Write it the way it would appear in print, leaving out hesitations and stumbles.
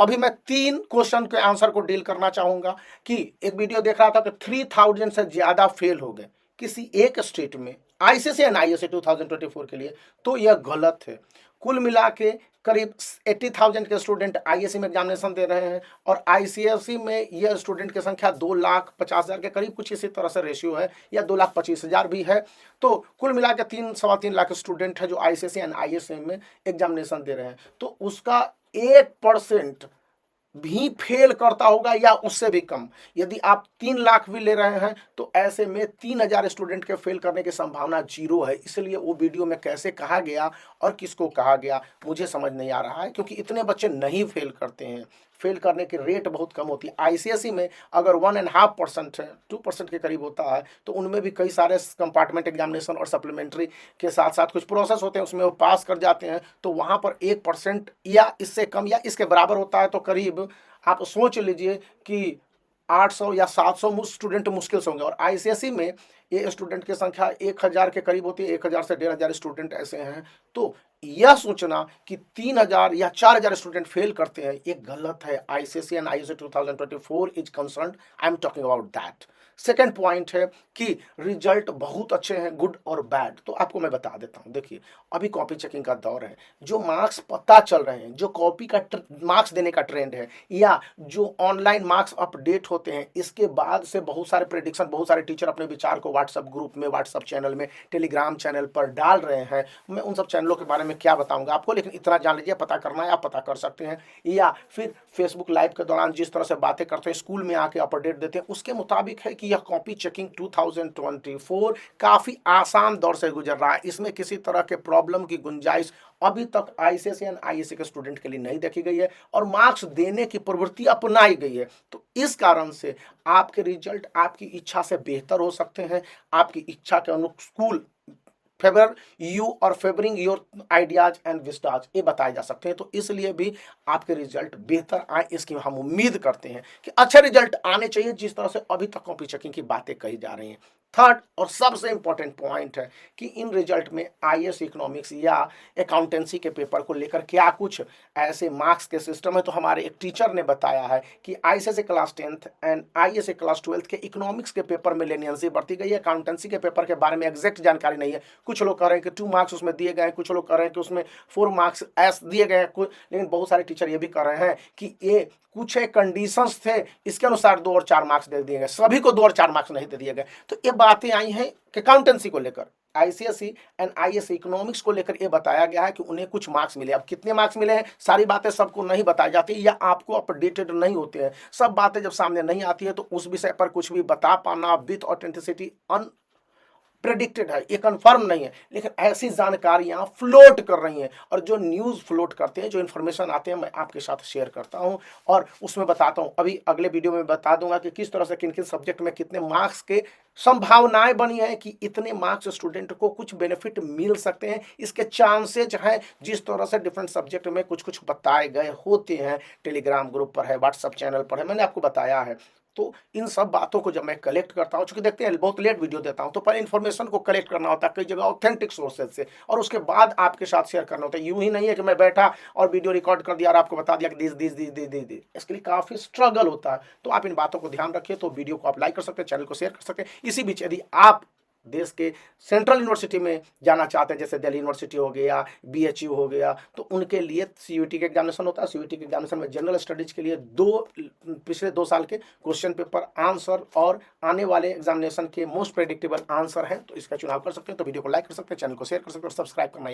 अभी मैं 3 क्वेश्चन के आंसर को डील करना चाहूंगा कि एक वीडियो देख रहा था कि 3000 से ज्यादा फेल हो गए किसी एक स्टेट में आईसीएसई एंड आईएससी 2024 के लिए, तो यह गलत है। कुल मिला के करीब 80,000 के स्टूडेंट आईएससी में एग्जामिनेशन दे रहे हैं और आईसीएसई में यह स्टूडेंट की संख्या 2,50,000 के करीब कुछ इसी तरह से रेशियो है, या 2,25,000 भी है। तो कुल मिला के 3-3.25 लाख स्टूडेंट है जो आईसीएसई एंड आईएससी में एग्जामिनेशन दे रहे हैं। तो उसका 1% भी फेल करता होगा या उससे भी कम। यदि आप 3 लाख भी ले रहे हैं तो ऐसे में 3,000 स्टूडेंट के फेल करने की संभावना 0 है। इसलिए वो वीडियो में कैसे कहा गया और किसको कहा गया मुझे समझ नहीं आ रहा है, क्योंकि इतने बच्चे नहीं फेल करते हैं। फेल करने की रेट बहुत कम होती है। आईसीएसई में अगर 1.5% है, 2% के करीब होता है, तो उनमें भी कई सारे कंपार्टमेंट एग्जामिनेशन और सप्लीमेंट्री के साथ साथ कुछ प्रोसेस होते हैं, उसमें वो पास कर जाते हैं। तो वहाँ पर 1% या इससे कम या इसके बराबर होता है। तो करीब आप सोच लीजिए कि 800 या 700 स्टूडेंट मुश्किल से होंगे। और आईसीएसई में ये स्टूडेंट की संख्या 1,000 के करीब होती है, 1,000 से 1,500 स्टूडेंट ऐसे हैं। तो यह सोचना कि 3,000 या 4,000 स्टूडेंट फेल करते हैं, ये गलत है। ICSE and ISC 2024 is concerned, I am talking about that. Second point है कि रिजल्ट बहुत अच्छे हैं, गुड और बैड। तो आपको मैं बता देता हूं, देखिए अभी कॉपी चेकिंग का दौर है। जो मार्क्स पता चल रहे हैं, जो कॉपी का मार्क्स देने का ट्रेंड है, या जो ऑनलाइन मार्क्स अपडेट होते हैं, इसके बाद से बहुत सारे प्रेडिक्शन, बहुत सारे टीचर अपने विचार को व्हाट्सएप ग्रुप में, व्हाट्सएप चैनल में, टेलीग्राम चैनल पर डाल रहे हैं। मैं उन सब चैनलों के बारे में क्या बताऊंगा आपको, लेकिन इतना जान लीजिए, पता करना है आप पता कर सकते हैं। या फिर फेसबुक लाइव के दौरान जिस तरह से बातें करते हैं, स्कूल में आके अपडेट देते हैं, उसके मुताबिक है कि यह कॉपी चेकिंग 2024 काफी आसान दौर से गुजर रहा है। इसमें किसी तरह के प्रॉब्लम की गुंजाइश अभी तक आईसीएसई एंड आईएससी के स्टूडेंट के लिए नहीं देखी गई है और मार्क्स देने की प्रवृत्ति अपनाई गई है। तो इस कारण से आपके रिजल्ट आपकी इच्छा से बेहतर हो सकते हैं, आपकी इच्छा के अनुकूल, फेवर यू और favouring your ideas and vistas, ये बताए जा सकते हैं। तो इसलिए भी आपके रिजल्ट बेहतर आए, इसकी हम उम्मीद करते हैं कि अच्छे रिजल्ट आने चाहिए, जिस तरह से अभी तक कॉपी चेकिंग की बातें कही जा रही हैं। थर्ड और सबसे इंपॉर्टेंट पॉइंट है कि इन रिजल्ट में आईएएस इकोनॉमिक्स या अकाउंटेंसी के पेपर को लेकर क्या कुछ ऐसे मार्क्स के सिस्टम है। तो हमारे एक टीचर ने बताया है कि ICSE class 10th and IAS class 12th के इकोनॉमिक्स के पेपर में लेनियंसी बढ़ती गई है। अकाउंटेंसी के पेपर के बारे में एग्जैक्ट जानकारी नहीं है। कुछ लोग कह रहे हैं कि 2 मार्क्स उसमें दिए गए हैं, कुछ लोग कह रहे हैं कि उसमें 4 मार्क्स एस दिए गए हैं, लेकिन बहुत सारे टीचर ये भी कह रहे हैं कि ये कुछ एक कंडीशंस थे, इसके अनुसार 2 और 4 मार्क्स दे दिए गए, सभी को 2 और 4 मार्क्स नहीं दे दिए गए। तो ये बातें आई हैं कि अकाउंटेंसी को लेकर, आईसीएसई एंड आईएएस इकोनॉमिक्स को लेकर ये बताया गया है कि उन्हें कुछ मार्क्स मिले। अब कितने मार्क्स मिले हैं, सारी बातें सबको नहीं बताई जाती या आपको अपडेटेड नहीं होते हैं। सब बातें जब सामने नहीं आती है तो उस विषय पर कुछ भी बता पाना विथ ऑथेंटिसिटी प्रेडिक्टेड है, ये कंफर्म नहीं है। लेकिन ऐसी जानकारियां फ्लोट कर रही हैं, और जो न्यूज़ फ्लोट करते हैं, जो इन्फॉर्मेशन आते हैं, मैं आपके साथ शेयर करता हूं और उसमें बताता हूं। अभी अगले वीडियो में बता दूंगा कि किस तरह से किन किन सब्जेक्ट में कितने मार्क्स के संभावनाएं बनी है कि इतने मार्क्स स्टूडेंट को कुछ बेनिफिट मिल सकते हैं, इसके चांसेज हैं। जिस तरह से डिफरेंट सब्जेक्ट में कुछ कुछ बताए गए होते हैं, टेलीग्राम ग्रुप पर है, व्हाट्सएप चैनल पर है, मैंने आपको बताया है। तो इन सब बातों को जब मैं कलेक्ट करता हूं, चूंकि देखते हैं बहुत लेट वीडियो देता हूं, तो पहले इन्फॉर्मेशन को कलेक्ट करना होता है कई जगह ऑथेंटिक सोर्सेज से, और उसके बाद आपके साथ शेयर करना होता है। यूं ही नहीं है कि मैं बैठा और वीडियो रिकॉर्ड कर दिया और आपको बता दिया कि दिस। इसके लिए काफी स्ट्रगल होता है। तो आप इन बातों को ध्यान रखिए। तो वीडियो को आप लाइक कर सकते हैं, चैनल को शेयर कर सकते हैं। इसी बीच यदि आप देश के सेंट्रल यूनिवर्सिटी में जाना चाहते हैं, जैसे दिल्ली यूनिवर्सिटी हो गया, बीएचयू हो गया, तो उनके लिए सीयूईटी के एग्जामिनेशन होता है। सीयूईटी के एग्जामिनेशन में जनरल स्टडीज के लिए पिछले 2 साल के क्वेश्चन पेपर आंसर और आने वाले एग्जामिनेशन के मोस्ट प्रेडिक्टेबल आंसर हैं। तो इसका चुनाव कर सकते हैं। तो वीडियो को लाइक कर सकते हैं, चैनल को शेयर कर सकते हैं और सब्सक्राइब करना